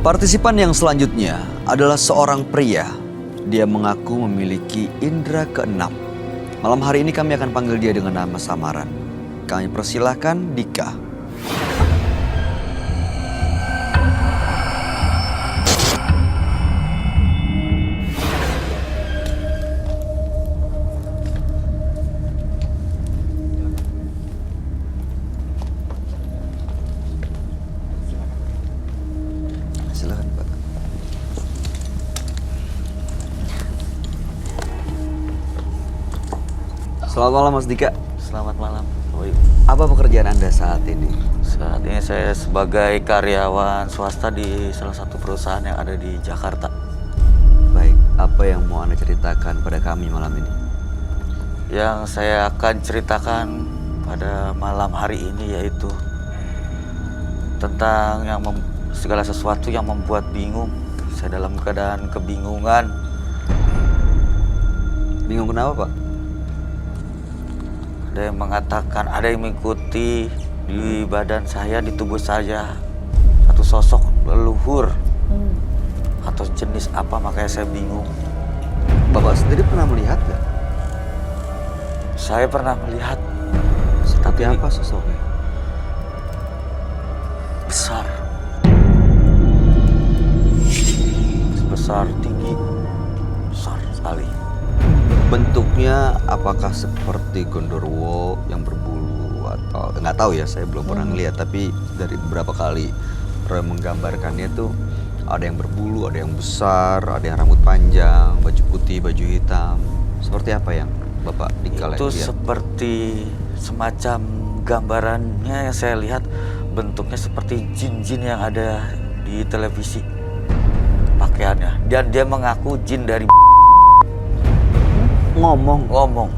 Partisipan yang selanjutnya adalah seorang pria. Dia mengaku memiliki indera keenam. Malam hari ini kami akan panggil dia dengan nama samaran. Kami persilahkan Dika. Silakan Pak. Selamat malam Mas Dika. Selamat malam. Apa pekerjaan Anda saat ini? Saat ini saya sebagai karyawan swasta di salah satu perusahaan yang ada di Jakarta. Baik, apa yang mau Anda ceritakan pada kami malam ini? Yang saya akan ceritakan pada malam hari ini yaitu tentang segala sesuatu yang membuat bingung. Saya dalam keadaan kebingungan. Bingung kenapa Pak? Ada yang mengatakan, ada yang mengikuti di badan saya, di tubuh saya satu sosok leluhur atau jenis apa, makanya saya bingung. Bapak sendiri pernah melihat nggak? Saya pernah melihat. Seperti apa sosoknya? Besar. Sebesar, tinggi, besar sekali. Bentuknya apakah seperti gondorwo yang berbulu atau nggak tahu ya, saya belum pernah ngeliat. Tapi dari beberapa kali Roy menggambarkannya tuh ada yang berbulu, ada yang besar, ada yang rambut panjang, baju putih, baju hitam. Seperti apa yang Bapak Dika lihat? Itu seperti semacam gambarannya yang saya lihat, bentuknya seperti jin-jin yang ada di televisi pakaiannya. Dan dia mengaku jin dari ngomong.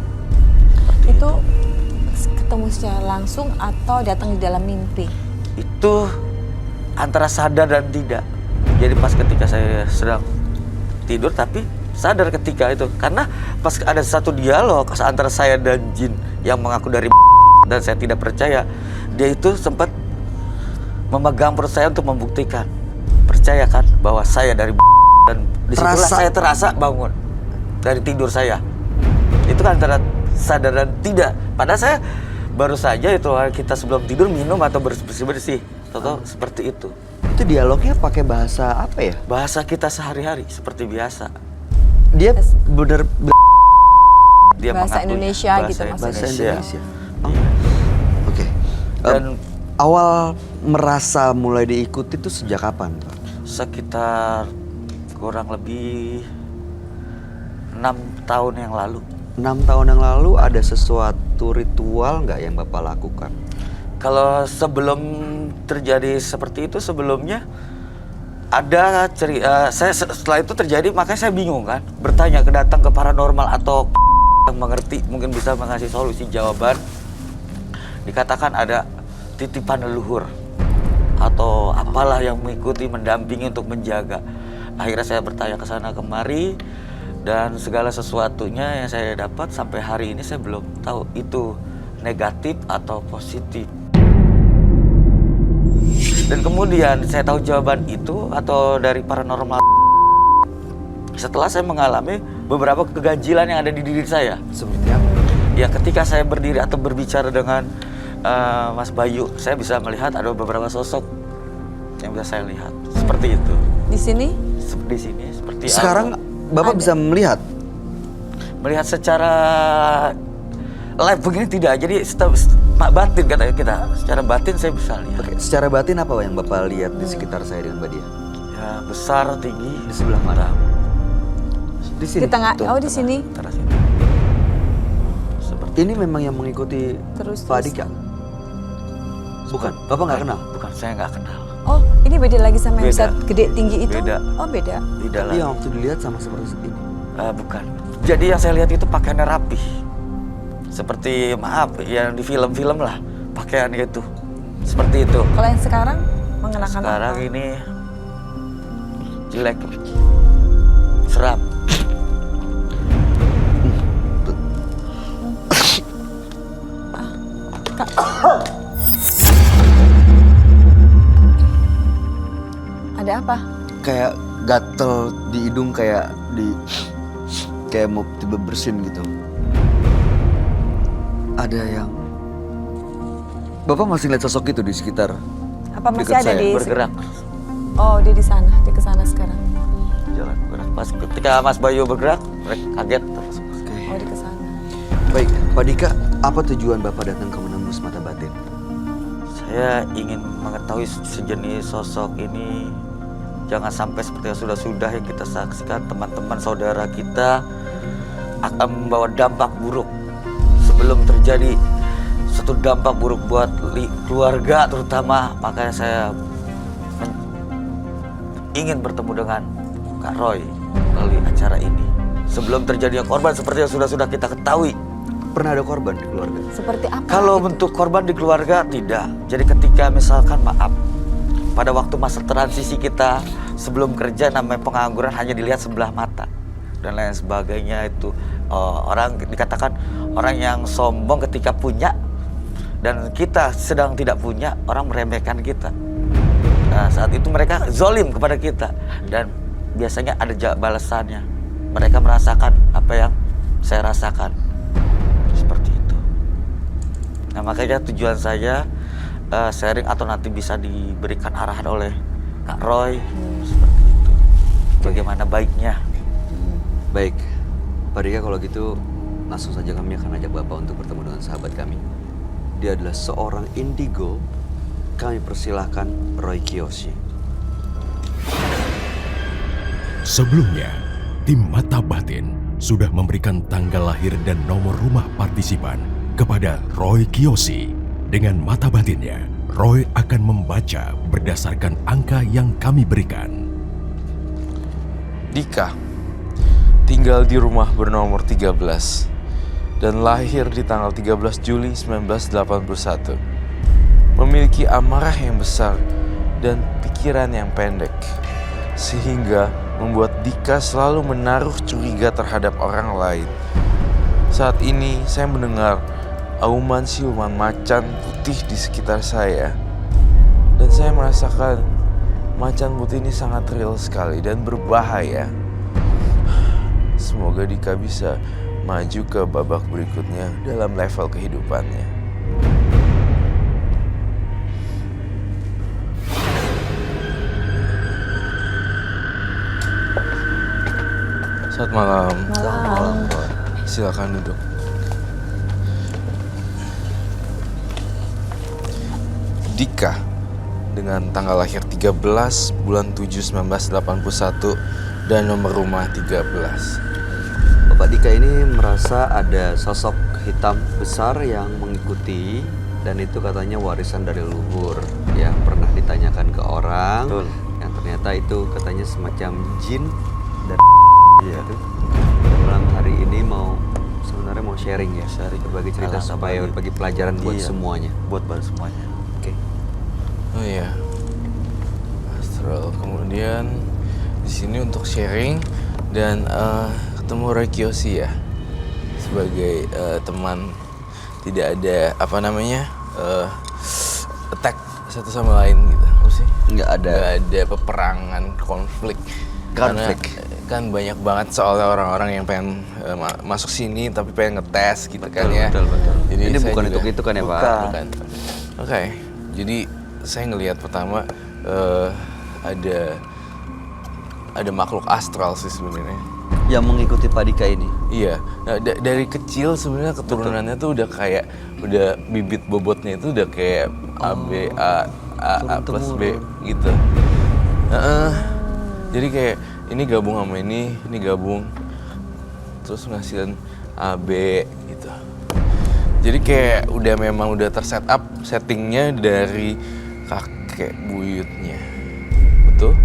Itu ketemu secara langsung atau datang di dalam mimpi? Itu antara sadar dan tidak. Jadi pas ketika saya sedang tidur tapi sadar ketika itu. Karena pas ada satu dialog antara saya dan jin yang mengaku dari dan saya tidak percaya. Dia itu sempat memegang perut saya untuk membuktikan. Percaya kan bahwa saya dari dan disitulah saya terasa bangun dari tidur saya. Itu kan antara sadar dan tidak. Padahal saya baru saja itu kita sebelum tidur minum atau bersih-bersih. Atau seperti itu. Itu dialognya pakai bahasa apa ya? Bahasa kita sehari-hari seperti biasa. Dia bener Dia bahasa mengakunya. Indonesia Bahasa gitu maksudnya. bahasa Indonesia. Oh. Iya. Oke. Dan Awal merasa mulai diikuti itu sejak kapan, Pak? sekitar kurang lebih 6 tahun yang lalu. 6 tahun yang lalu ada sesuatu ritual nggak yang Bapak lakukan? Kalau sebelum terjadi seperti itu sebelumnya ada saya setelah itu terjadi makanya saya bingung kan, bertanya datang ke paranormal atau yang mengerti mungkin bisa mengasih solusi jawaban. Dikatakan ada titipan leluhur atau apalah yang mengikuti mendampingi untuk menjaga. Akhirnya saya bertanya ke sana kemari dan segala sesuatunya yang saya dapat sampai hari ini saya belum tahu itu negatif atau positif. Dan kemudian saya tahu jawaban itu atau dari paranormal setelah saya mengalami beberapa keganjilan yang ada di diri saya. Seperti apa? Ya ketika saya berdiri atau berbicara dengan Mas Bayu, saya bisa melihat ada beberapa sosok yang bisa saya lihat seperti itu. Di sini? Di sini seperti Sekarang Bapak bisa melihat? melihat secara live begini tidak. Jadi batin kata kita. Secara batin saya bisa lihat. Oke, secara batin apa yang Bapak lihat di sekitar saya dengan Mbak Dia? Ya besar, tinggi. Di sebelah mana? Di sini. Di tengah. Tuh. Oh, di sini. Antara sini. Seperti Ini memang yang mengikuti Terus. Pak Dika? Bukan. Bapak nggak kenal? Bukan, saya nggak kenal. Oh, ini beda lagi sama yang Beda. besar, gede, tinggi itu? Beda. Oh, beda. Tidak Tapi lagi. yang waktu dilihat sama seperti ini. Bukan. Jadi yang saya lihat itu pakaiannya rapi. Seperti maaf, yang di film-film lah pakaian gitu. Seperti itu. Kalau yang sekarang mengenakan Sekarang apa? ini jelek, seram. Ada Ada apa? Kayak gatel di hidung, kayak mau tiba bersin gitu. Ada yang Bapak masih lihat sosok itu di sekitar? Apa masih Dekat ada saya, di bergerak. Oh, dia di sana, dia ke sana sekarang. Jalan bergerak. Pas ketika Mas Bayu bergerak, mereka kaget terus. Oke. Oh, dia ke sana. Baik, Pak Dika, apa tujuan Bapak datang ke Menembus Mata Batin? Saya ingin mengetahui sejenis sosok ini jangan sampai seperti yang sudah-sudah yang kita saksikan, teman-teman saudara kita akan membawa dampak buruk sebelum terjadi suatu dampak buruk buat keluarga terutama. Makanya saya ingin bertemu dengan Kak Roy melalui acara ini sebelum terjadinya korban seperti yang sudah-sudah kita ketahui. Pernah ada korban di keluarga? Seperti apa? Kalau gitu? bentuk korban di keluarga tidak. Jadi ketika misalkan maaf pada waktu masa transisi kita sebelum kerja, namanya pengangguran hanya dilihat sebelah mata dan lain sebagainya, itu orang dikatakan orang yang sombong ketika punya, dan kita sedang tidak punya, orang meremehkan kita. Nah, saat itu mereka zolim kepada kita dan biasanya ada balasannya. Mereka merasakan apa yang saya rasakan. Seperti itu. Nah, makanya tujuan saya sharing atau nanti bisa diberikan arahan oleh Kak Roy seperti itu. Bagaimana baiknya? Baik, Pak Dika, kalau gitu langsung saja kami akan ajak Bapak untuk bertemu dengan sahabat kami. Dia adalah seorang indigo. Kami persilahkan Roy Kiyoshi. Sebelumnya, tim Mata Batin sudah memberikan tanggal lahir dan nomor rumah partisipan kepada Roy Kiyoshi. Dengan mata batinnya, Roy akan membaca berdasarkan angka yang kami berikan. Dika tinggal di rumah bernomor 13 dan lahir di tanggal 13 Juli 1981. Memiliki amarah yang besar dan pikiran yang pendek, sehingga membuat Dika selalu menaruh curiga terhadap orang lain. Saat ini saya mendengar auman siluman macan putih di sekitar saya, dan saya merasakan macan putih ini sangat real sekali dan berbahaya. Semoga Dika bisa maju ke babak berikutnya dalam level kehidupannya. Selamat malam. Malam. Silakan duduk. Dika dengan tanggal lahir 13 bulan 7 1981 dan nomor rumah 13. Bapak Dika ini merasa ada sosok hitam besar yang mengikuti, dan itu katanya warisan dari leluhur. Ya, pernah ditanyakan ke orang. Betul. Yang ternyata itu katanya semacam jin dan Iya. itu. Dalam hari ini sebenarnya mau sharing ya, berbagi cerita Alah, supaya berbagi pelajaran buat Iya. semuanya. Buat semuanya. Oke. Oh iya, Astral. Kemudian di sini untuk sharing dan ketemu Roy Kiyoshi ya, sebagai teman. Tidak ada attack satu sama lain gitu. Apa sih? Nggak ada. Nggak ada peperangan, konflik. Karena kan banyak banget soalnya orang-orang yang pengen masuk sini tapi pengen ngetes gitu kan ya. Betul. Jadi Ini saya bukan juga- untuk itu kan ya, Pak? Bukan. Oke, jadi saya ngelihat pertama ada makhluk astral sih sebenarnya. Yang mengikuti Pak Dika ini. Iya, nah, dari kecil sebenarnya keturunannya tuh udah bibit bobotnya itu udah kayak A B A plus B gitu. Jadi kayak ini gabung sama ini gabung, terus ngasihin A B gitu. Jadi kayak memang udah terset up settingnya dari kakek buyutnya, betul.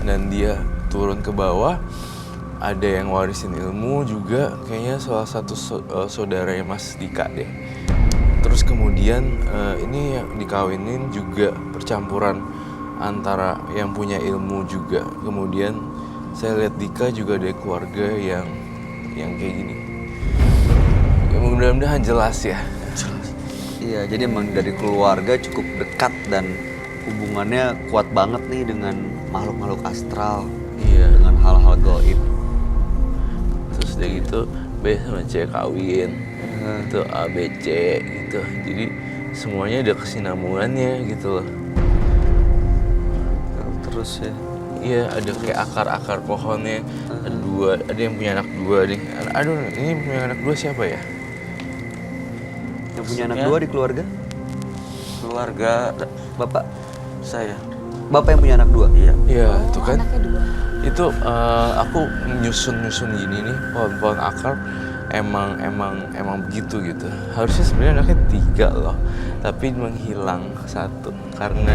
Dan dia turun ke bawah, ada yang warisin ilmu juga, kayaknya salah satu saudaranya Mas Dika deh. Terus kemudian ini yang dikawinin juga percampuran antara yang punya ilmu juga. Kemudian saya lihat Dika juga dari keluarga yang kayak gini. Ya, mudah-mudahan jelas ya. Iya, jadi emang dari keluarga cukup dekat dan hubungannya kuat banget nih dengan makhluk-makhluk astral, Iya. dengan hal-hal gaib. Terus udah gitu B sama C kawin, itu A B C gitu. Jadi semuanya ada kesinambungannya gitu loh. Terus ya, Iya, ada kayak akar-akar pohonnya. Ada dua, ada yang punya anak dua nih. Aduh, ini punya anak dua siapa ya? yang punya anak Ya. 2 di keluarga, Keluarga bapak, saya. bapak yang punya anak 2. Iya. Iya, Oh, itu kan. anaknya 2. Itu aku nyusun gini nih pohon-pohon akar emang begitu gitu. Harusnya sebenarnya anaknya 3 loh, tapi menghilang 1 karena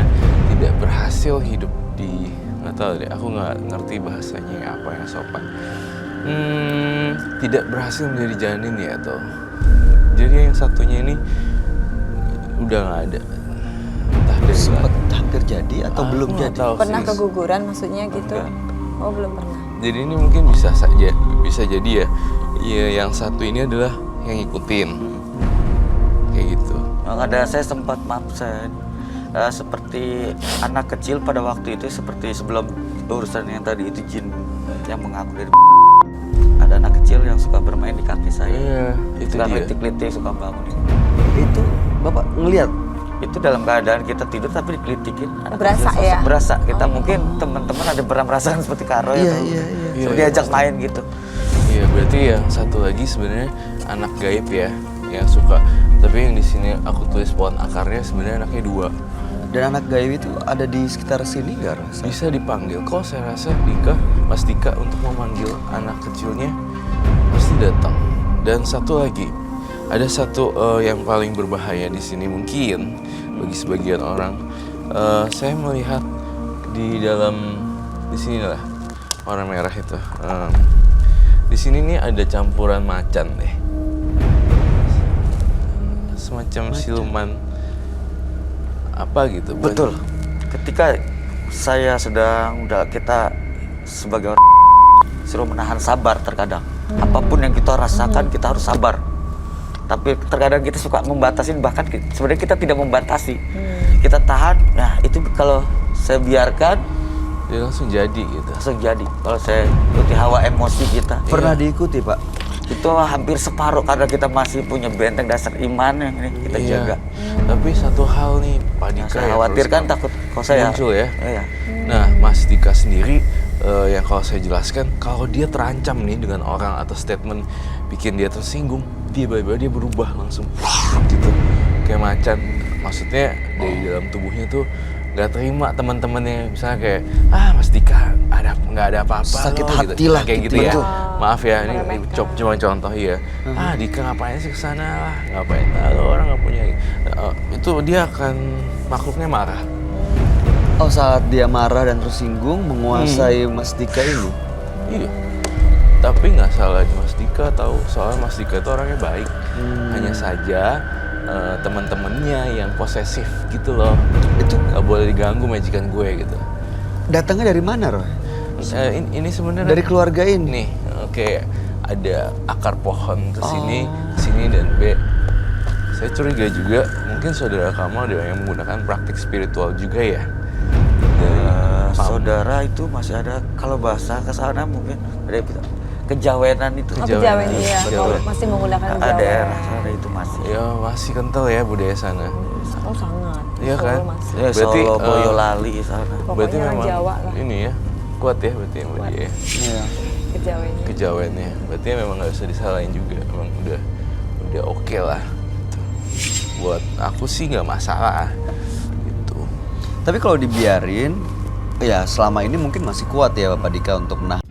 tidak berhasil hidup di, nggak tahu deh, aku nggak ngerti bahasanya apa yang sopan. Tidak berhasil menjadi janin ya atau jadi yang satunya ini udah nggak ada. Entah dari Sempat hampir jadi atau Ah, belum aku nggak jadi? tahu Pernah sih. keguguran maksudnya gitu? Enggak. Oh, belum pernah. Jadi ini mungkin bisa saja, bisa jadi ya. Iya, yang satu ini adalah yang ngikutin. Kayak gitu. Ada saya sempat seperti anak kecil pada waktu itu, seperti sebelum urusan yang tadi itu jin yang mengaku dari ada anak kecil yang suka bermain di kaki saya. Iya, itu Suka dia. ngelitik-litik, suka bangunin. Itu bapak ngelihat Itu dalam keadaan kita tidur tapi dikelitikin. Anak Berasa kecil, ya? Berasa. Kita mungkin teman-teman ada pernah merasakan seperti Karo ya. Iya, atau iya, iya. seperti Iya, diajak pasti. main gitu. Iya, berarti yang satu lagi sebenarnya anak gaib ya, yang suka. Tapi yang di sini aku tulis pohon akarnya sebenarnya anaknya 2. dan anak gaib itu ada di sekitar sini nggak, Rasa? Bisa dipanggil kok, saya rasa Dika, Mas Dika untuk memanggil anak kecilnya pasti datang. Dan satu lagi, ada satu yang paling berbahaya di sini mungkin bagi sebagian orang. Saya melihat di dalam, di sini lah warna merah itu. Di sini nih ada campuran macan deh, semacam siluman apa gitu. Betul. Ketika saya udah kita sebagai orang suruh menahan sabar terkadang. Apapun yang kita rasakan kita harus sabar. Tapi terkadang kita suka membatasi, bahkan sebenarnya kita tidak membatasi. Kita tahan. Nah, itu kalau saya biarkan Dia langsung jadi gitu. langsung jadi. Kalau saya ikuti hawa emosi kita. Pernah diikuti, Pak? Itu hampir separuh karena kita masih punya benteng dasar iman yang ini kita Iya. jaga. Tapi satu hal nih Pak Nah, Dika saya yang khawatir harus kan takut kalau saya muncul ya. Iya. Nah, Mas Dika sendiri yang kalau saya jelaskan, kalau dia terancam nih dengan orang atau statement bikin dia tersinggung, tiba-tiba dia berubah langsung gitu, kayak macan. Maksudnya dari dalam tubuhnya tuh nggak terima teman-temannya, misalnya kayak Mas Dika nggak ada apa-apa Sakit loh, hati gitu. lah Kayak gitu gitu ya. ya. Maaf ya, ini Meremehkan. cuma contoh ya. Dika ngapain sih kesana lah, ngapain? Orang nggak punya. Itu dia akan makhluknya marah. Oh, saat dia marah dan tersinggung menguasai Mas Dika ini. Iya. Tapi nggak salah di Mas Dika tahu, soalnya Mas Dika itu orangnya baik. Hanya saja teman-temannya yang posesif gitu loh. Itu nggak boleh diganggu majikan gue gitu. Datangnya dari mana, Roy? Ini sebenarnya Dari keluarga ini. nih, oke, ada akar pohon ke sini dan B. Saya curiga juga mungkin saudara kamu ada yang menggunakan praktik spiritual juga ya. Saudara itu masih ada, kalau bahasa ke sana mungkin ada kejawenan itu. Oh, kejawen iya. Betul. Masih menggunakan Ada kejawen. daerah sana itu masih. Ya masih kental ya budaya sana. Oh, sangat. Iya Solo kan? masih. Ya, Berarti, Solo, Boyolali sana. Pokoknya Berarti orang memang Jawa lah. ini ya kuat ya berarti yang Kuat. dia Iya. Kejawennya. kejawennya. Berarti memang nggak bisa disalahin juga. Emang udah oke lah. Gitu. Buat aku sih nggak masalah. Gitu. Tapi kalau dibiarin, ya selama ini mungkin masih kuat ya Bapak Dika untuk menahan